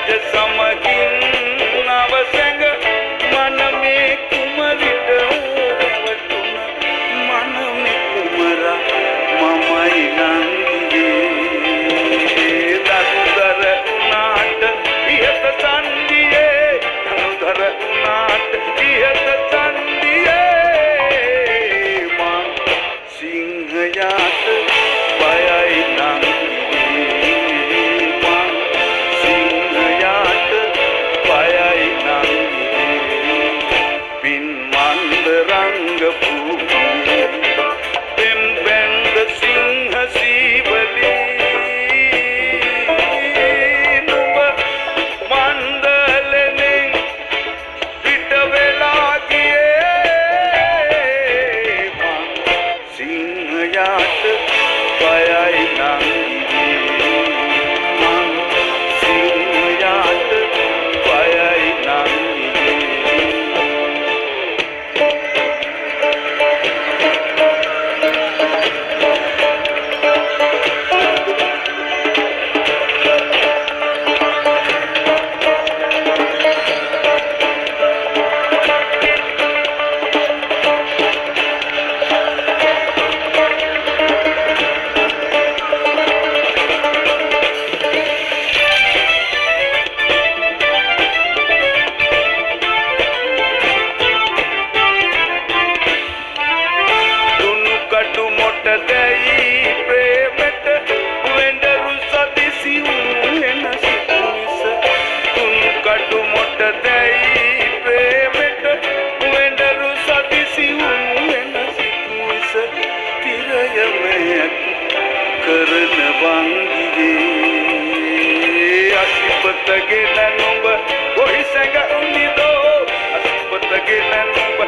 රජ සමගින් නවසැඟ මනමේ කුමරිට රැවටුණ මනමේ කුමරා මමයි නංගියේ දනුදර උනාට ඉහත සන්දියේ දනුදර උනාට ඉහත සන්දියේ මං සිංහයාට බයයි නංගියේ මං සිංහයාට බයයි නංගියේ පින් මන්ද රංග භූමියේ පෙම් බැන්ද සිංහ සීවලී නුඹ මන්දලෙනින් පිට වෙලා ගියේ මං සිංහයාට බයයි නංගියේ මං සිංහයාට බයයි නංගියේ දුනු කටු මොට දැයි ප්‍රේමෙට වෙඬරු සදිසි වෙන සිතුවිස දුනු කටු මොට දැයි ප්‍රේමෙට වෙඬරු සදිසි වෙන සිතුවිස තිරයමය කරන වංගියේ අසිපතගෙන නුඹ කොහි සැඟ උනිදෝ අසිපතගෙන නුඹ